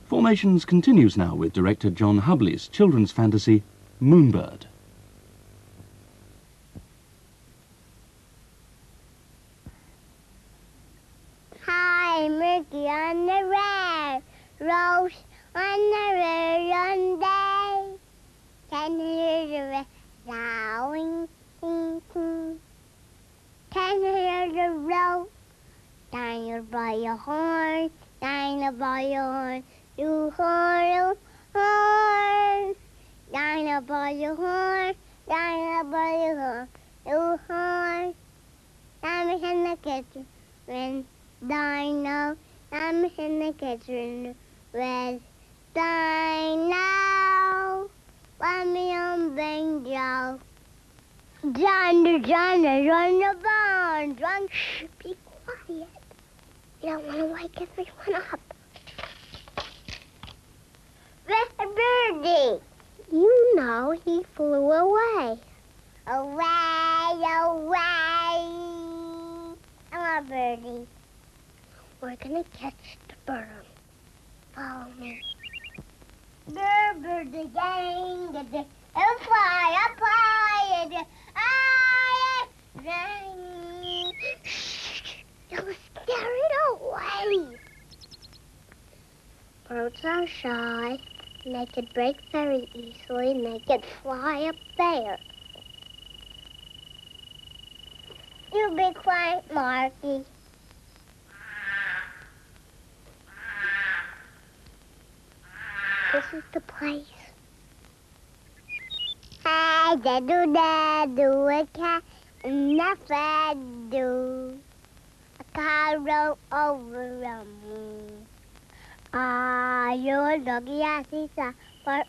Formations continues now with director John Hubley's children's fantasy, MoonBird. Hi, Mickey on the red, Rose on the red day. Can you hear the red bowing, ting, ting? Can you hear the road? Diner by your horn, diner by your horn, you horn, horn. Diner by your horn, diner by your horn, you horn. Diamonds in the kitchen, when Dino, diamonds in the kitchen, with Dino. Want me on banjo. John the barn. John, shh, be quiet. You don't want to wake everyone up. Where's Birdie? You know he flew away. Away. I'm a birdie. We're going to catch the bird. Follow me. Bird, the gang, and fly, up high, and shh, you'll scare it away. Birds are shy, and they can break very easily, and they can fly up there. You be quiet, Marky. This is the place. Hey, do a cat, nothing do. A car rode over the moon. You're lucky I see but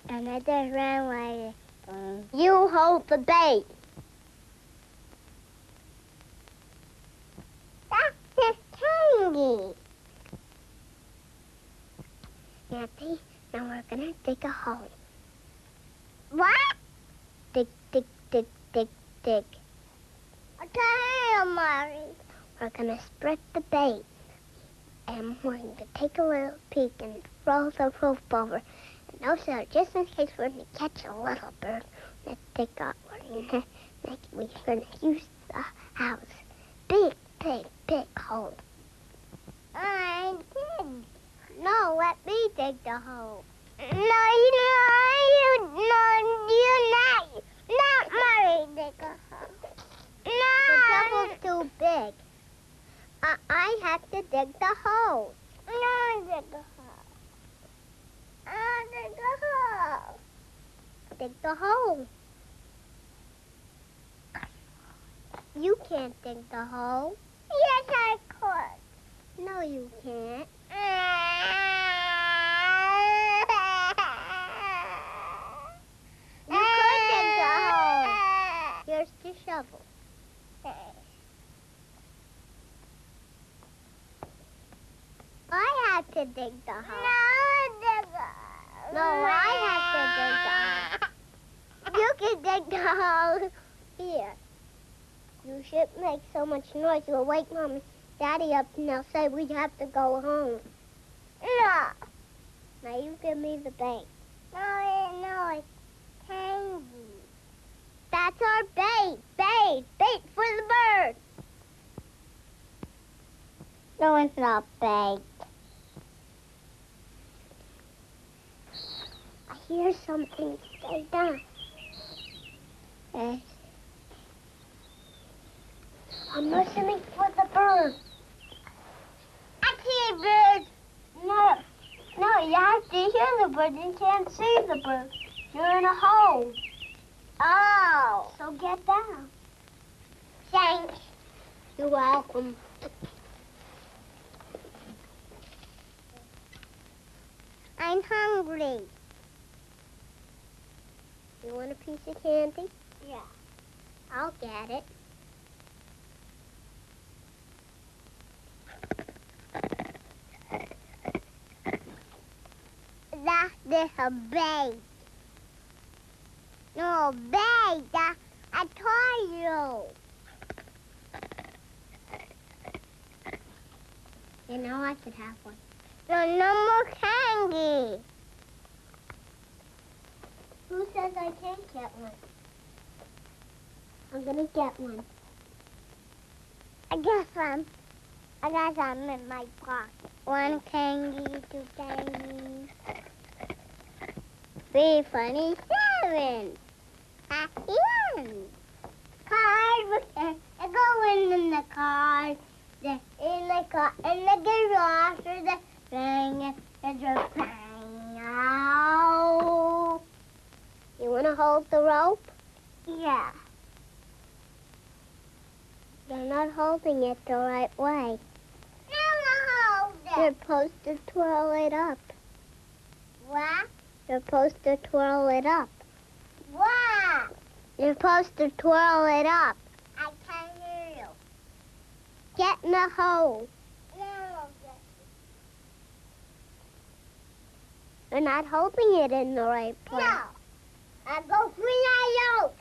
and I just ran away. You hold the bait. That's just candy. Nancy, now we're gonna dig a hole. What? Dig. Okay, Mary. We're gonna spread the bait, and we're going to take a little peek and roll the rope over. And also, just in case we're gonna catch a little bird, let's dig up. We're gonna use the house. Big hole. I dig. No, let me dig the hole. No, you're not Mary, dig a hole. No. The trouble's too big. I have to dig the hole. No, dig the hole. Dig the hole. Dig the hole. You can't dig the hole. Yes, I could. No, you can't. You could dig the hole. Here's the shovel. I have to dig the hole. No, I have to dig the hole. You can dig the hole. Here. You shouldn't make so much noise. You'll wake Mom and Daddy up and they'll say we have to go home. No. Now you give me the bait. No, it's candy. That's our bait. Bait for the bird. No, it's not bait. I hear something. Stay down. I'm listening for the bird. I see a bird. No, you have to hear the bird. You can't see the bird. You're in a hole. Oh. So get down. Thanks. You're welcome. I'm hungry. You want a piece of candy? Yeah. I'll get it. There's a bait. No, bait. I told you. You know I could have one. No more candy. Who says I can't get one? I'm gonna get one. I got some in my pocket. 1 candy, 2 candies. 327. At the end. Card. I go in the car. In the garage. Or the thing. There's a bang out. You want to hold the rope? Yeah. You're not holding it the right way. Hold it. You're supposed to twirl it up. What? You're supposed to twirl it up. What? You're supposed to twirl it up. I can't hear you. Get in the hole. No. You're not holding it in the right place. No. I go free out.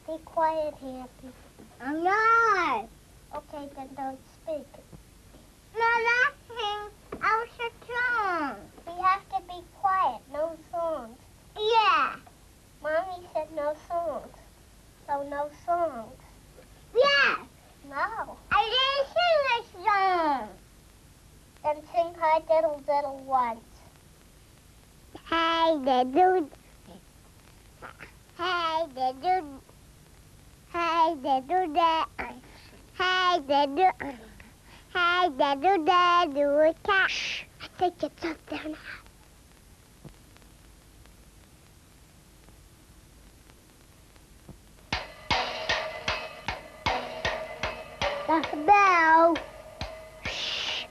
Be quiet, Happy. I'm not. Okay, then don't speak. No laughing. I was a song. We have to be quiet. No songs. Yeah. Mommy said no songs. So no songs. Yeah. No. I didn't sing a song. Then sing Hi Diddle Diddle once. Hey, the dude. Hey, the dude. Hey, the dude. Hey, the dude. Hey, the dude. Do a cat. Shh. I think it's up there now. That's the bell. Shh.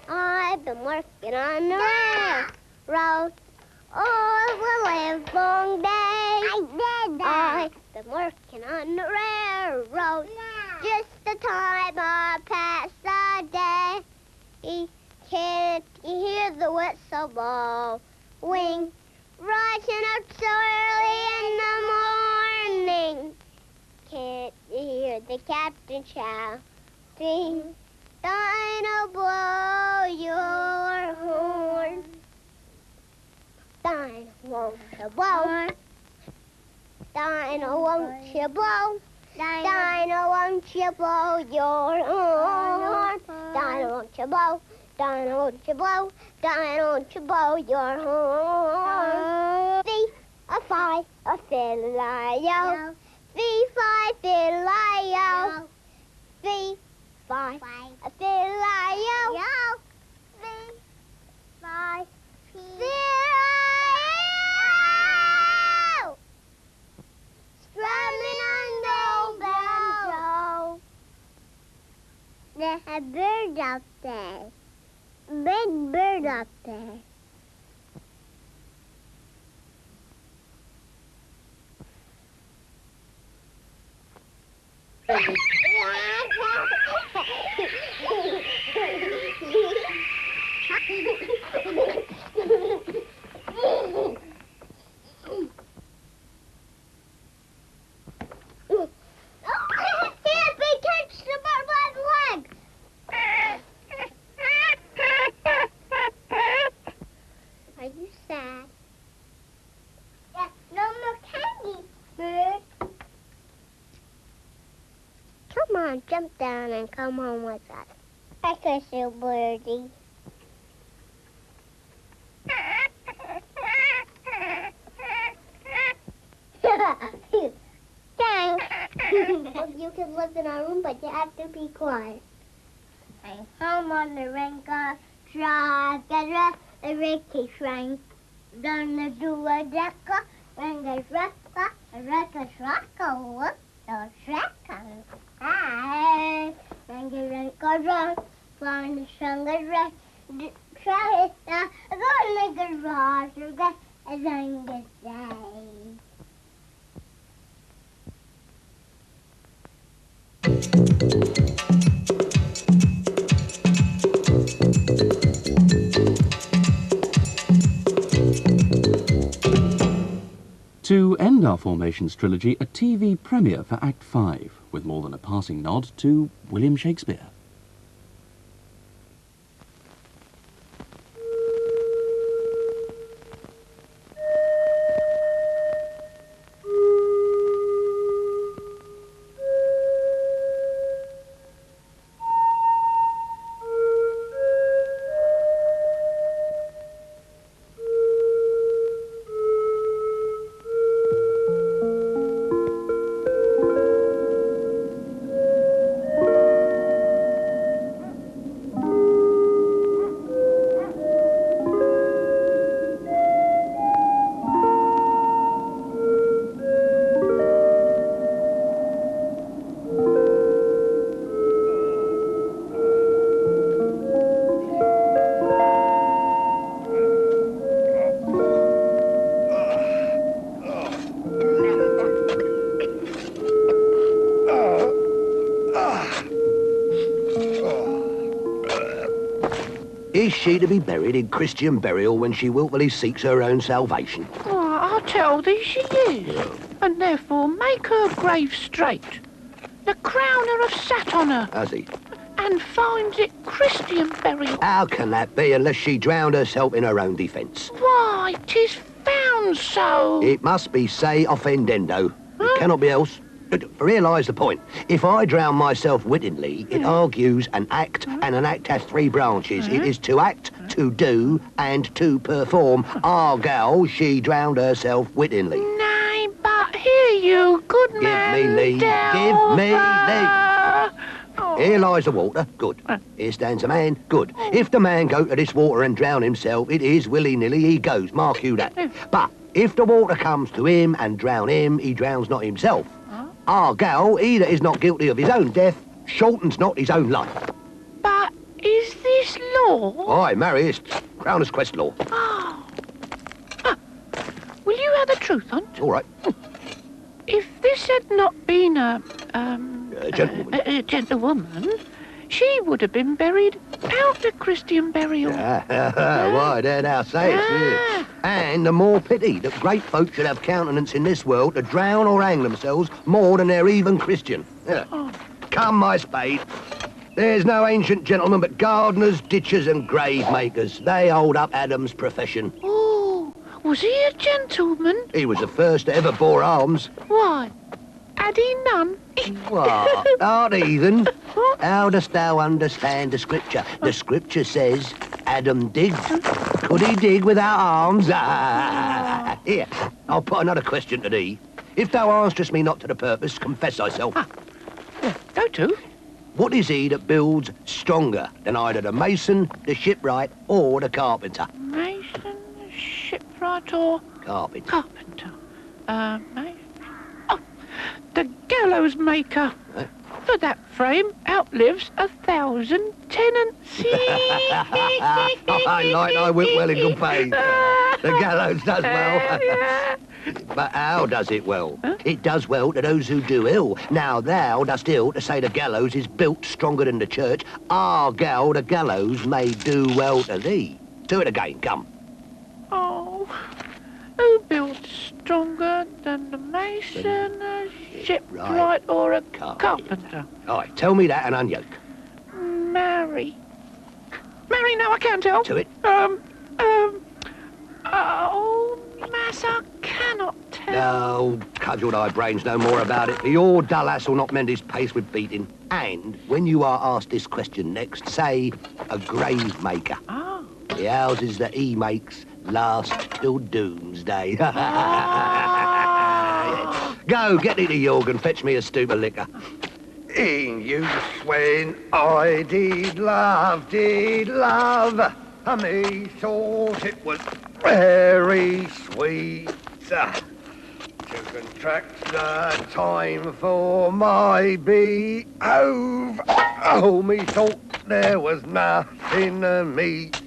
I've been working on the railroad all the live long day. I did that. I've been working on the railroad just the time I pass the day. Can't you hear the whistle blowing, rising up so early in the morning? Can't you hear the captain shouting, Dinah, blow your horn. Dinah, won't you blow? Dinah, won't you blow? Dinah, won't you blow your horn? Dinah, won't you blow? Dinah, won't you blow? Dinah, won't you blow your horn? Fee-a-fi, a fiddle-I-o. Fee-fi, fiddle-I-o. Fee-fi, a fiddle-I-o. Fee-fi, fiddle-I-o. Strumming on the banjo. There's a bird up there. Big bird up there. Are you sad? Yeah, no more candy, bird. Come on, jump down and come home with us. I kiss you, birdie. Thanks. Well, you can live in our room, but you have to be quiet. I'm home on the Renka truck, the Ricky shrine. Gonna do a deca, Renka shraka, a Renka shraka, what the shraka? Hi, Renka run, find the shanga try it, go in the garage, you got a Renka day. To end our Formations trilogy, a TV premiere for Act V, with more than a passing nod to William Shakespeare. Is she to be buried in Christian burial when she wilfully seeks her own salvation? Oh, I tell thee she is, and therefore make her grave straight. The crowner have sat on her, Has he? and finds it Christian burial. How can that be unless she drowned herself in her own defence? Why, 'tis found so. It must be se offendendo. It cannot be else. Realise the point. If I drown myself wittingly, it argues an act, and an act has three branches. It is to act, to do, and to perform. Our gal, she drowned herself wittingly. Nay, but here you, good man. Give me leave. Give me leave. Oh. Here lies the water. Good. Here stands a man. Good. If the man go to this water and drown himself, it is willy-nilly he goes. Mark you that. But if the water comes to him and drown him, he drowns not himself. Our gal, he that is not guilty of his own death, shortens not his own life. But is this law? Aye, marry, it's Crowner's Quest law. Oh. Will you have the truth on't? All right. If this had not been a Gentlewoman. a gentlewoman, she would have been buried out of Christian burial. Why, there thou sayest. Yeah. And the more pity that great folk should have countenance in this world to drown or hang themselves more than they're even Christian. Yeah. Oh. Come, my spade. There's no ancient gentlemen but gardeners, ditchers and grave makers. They hold up Adam's profession. Oh, was he a gentleman? He was the first that ever bore arms. Why, had he none? What? Art heathen? How dost thou understand the scripture? The scripture says Adam digged. Could he dig without arms? Here, I'll put another question to thee. If thou answerest me not to the purpose, confess thyself. Go to. What is he that builds stronger than either the mason, the shipwright, or the carpenter? Mason, shipwright, or Carpenter. carpenter? Mason. Oh, the gallows maker. For that frame outlives 1,000 tenants. I like thy wit well in good faith. The gallows does well. But how does it well? It does well to those who do ill. Now thou dost ill to say the gallows is built stronger than the church. Our gal, the gallows, may do well to thee. Do it again, come. Oh, who builds stronger than the mason, a shipwright, or a carpenter? Aye, tell me that and unyoke. Mary. Mary, no, I can't tell. To it. Oh, Mass, I cannot tell. No, cudgel thy brains no more about it. Your dull ass will not mend his pace with beating. And when you are asked this question next, say, a grave maker. Oh. The houses that he makes last till doomsday. Go, get thee to York and fetch me a stoop of liquor. In use when I did love, me thought it was very sweet to contract the time for my behove. Oh, me thought there was nothing to meet.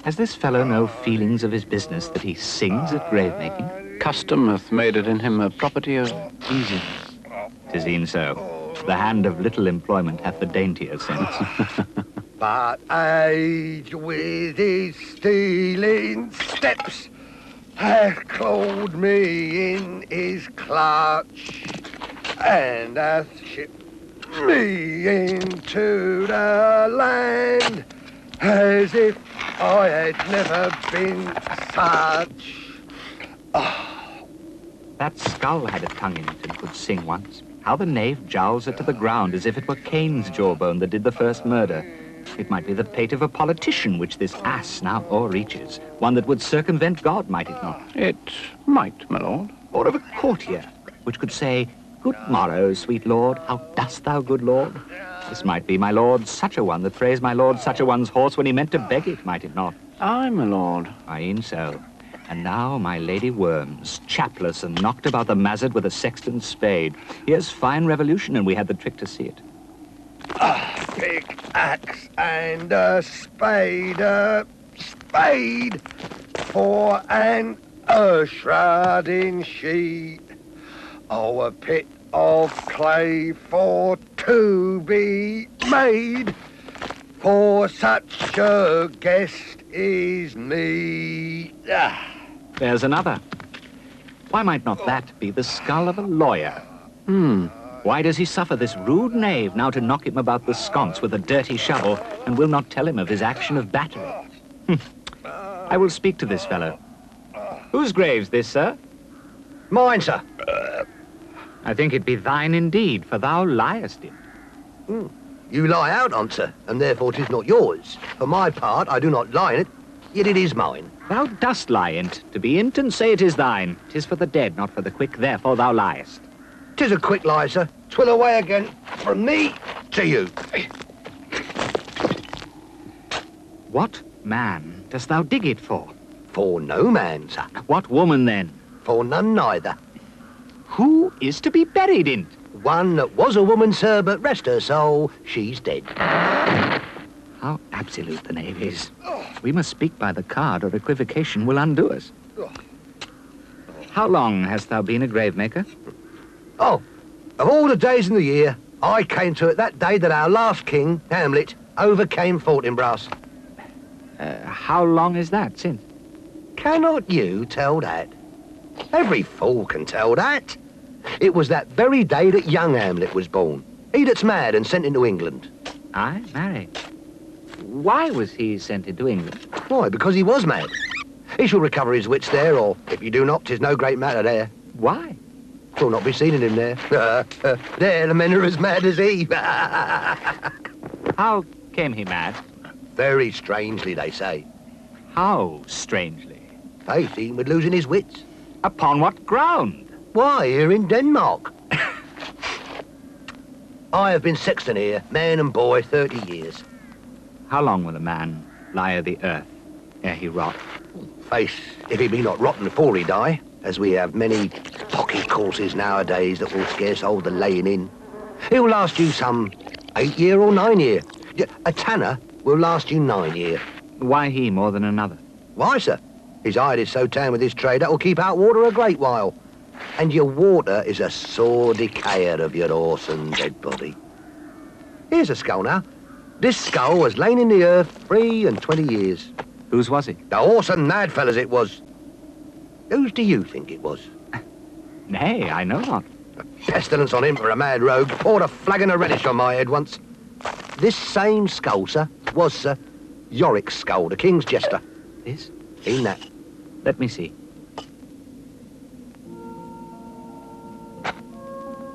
Has this fellow no feelings of his business that he sings at grave-making? Custom hath made it in him a property of easiness. 'Tis e'en so. The hand of little employment hath the daintier sense. But age with his stealing steps hath clawed me in his clutch, and hath shipped me into the land, as if I had never been such. That skull had a tongue in it and could sing once. How the knave jowls it to the ground as if it were Cain's jawbone that did the first murder. It might be the pate of a politician which this ass now o'erreaches, one that would circumvent God, might it not? It might, my lord. Or of a courtier, which could say, "Good morrow, sweet lord, how dost thou, good lord?" This might be my lord such-a-one that praised my lord such-a-one's horse when he meant to beg it, might it not? Aye, my lord. I e'en so. And now my Lady Worms, chapless and knocked about the mazzard with a sexton's spade. Here's fine revolution, and we had the trick to see it. A pickaxe and a spade, for an shrouding sheet. Oh, a pit of clay for to be made, for such a guest is me. There's another. Why might not that be the skull of a lawyer? Why does he suffer this rude knave now to knock him about the sconce with a dirty shovel, and will not tell him of his action of battery? I will speak to this fellow. Whose grave's this, sir? Mine, sir. I think it be thine indeed, for thou liest it. You lie out on, sir, and therefore 'tis not yours. For my part, I do not lie in it, yet it is mine. Thou dost lie in't. To be in't and say it is thine. 'Tis for the dead, not for the quick, therefore thou liest. 'Tis a quick lie, sir. 'Twill away again from me to you. What man dost thou dig it for? For no man, sir. What woman, then? For none neither. Who is to be buried in't? One that was a woman, sir, but rest her soul, she's dead. How absolute the knave is. We must speak by the card, or equivocation will undo us. How long hast thou been a gravemaker? Oh, of all the days in the year, I came to it that day that our last king, Hamlet, overcame Fortinbras. How long is that since? Cannot you tell that? Every fool can tell that. It was that very day that young Hamlet was born. He that's mad and sent into England. Aye, marry. Why was he sent into England? Why, because he was mad. He shall recover his wits there, or if you do not, 'tis no great matter there. Why? 'Twill not be seen in him there. There, the men are as mad as he. How came he mad? Very strangely, they say. How strangely? Faith, he was losing his wits. Upon what ground? Why, here in Denmark. I have been sexton here, man and boy, 30 years. How long will a man lie o' the earth ere he rot? Faith, if he be not rotten before he die, as we have many pocket courses nowadays that will scarce hold the laying in, he'll last you some 8 year or 9 year. A tanner will last you 9 year. Why he more than another? Why, sir? His hide is so tanned with this trade that will keep out water a great while. And your water is a sore decayer of your horse and dead body. Here's a skull now. This skull has lain in the earth 23 years. Whose was he? The horse and mad fellas it was. Whose do you think it was? Nay, I know not. Pestilence on him for a mad rogue. Poured a flagon of relish on my head once. This same skull, sir, was, sir, Yorick's skull, the king's jester. This? In that. Let me see.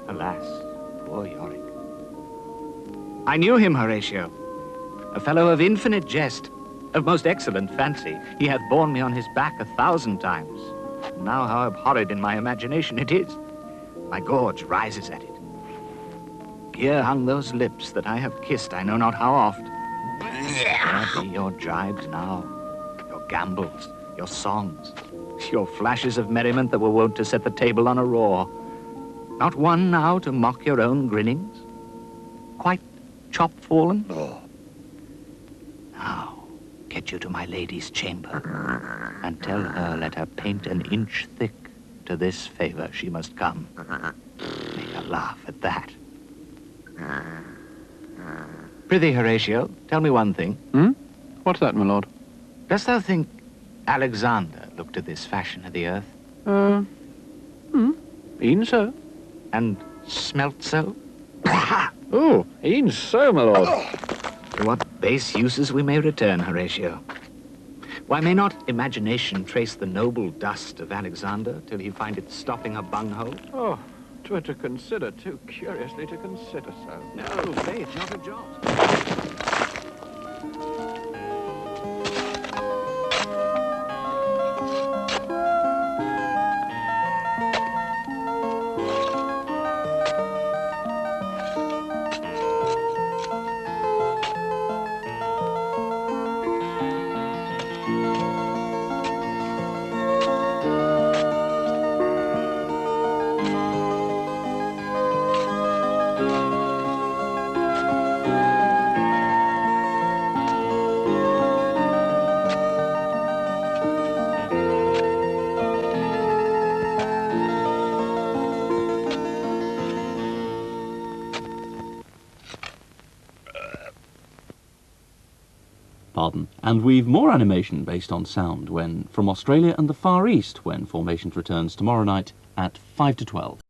Alas, poor Yorick. I knew him, Horatio. A fellow of infinite jest, of most excellent fancy. He hath borne me on his back 1,000 times. Now how abhorred in my imagination it is. My gorge rises at it. Here hung those lips that I have kissed I know not how oft. Where be your jibes now, your gambols, your songs, your flashes of merriment that were wont to set the table on a roar? Not one now to mock your own grinnings? Quite chop-fallen? Oh. Now, get you to my lady's chamber, and tell her let her paint an inch thick to this favor she must come. Make her laugh at that. Prithee, Horatio, tell me one thing. What's that, my lord? Dost thou think Alexander looked at this fashion of the earth? E'en so. And smelt so? Oh, e'en so, my lord. To what base uses we may return, Horatio. Why may not imagination trace the noble dust of Alexander till he find it stopping a bunghole? Oh, 'twere to consider too curiously to consider so. No, faith, not a jot. Pardon. And we've more animation based on sound when from Australia and the Far East when Formations returns tomorrow night at 5 to 12.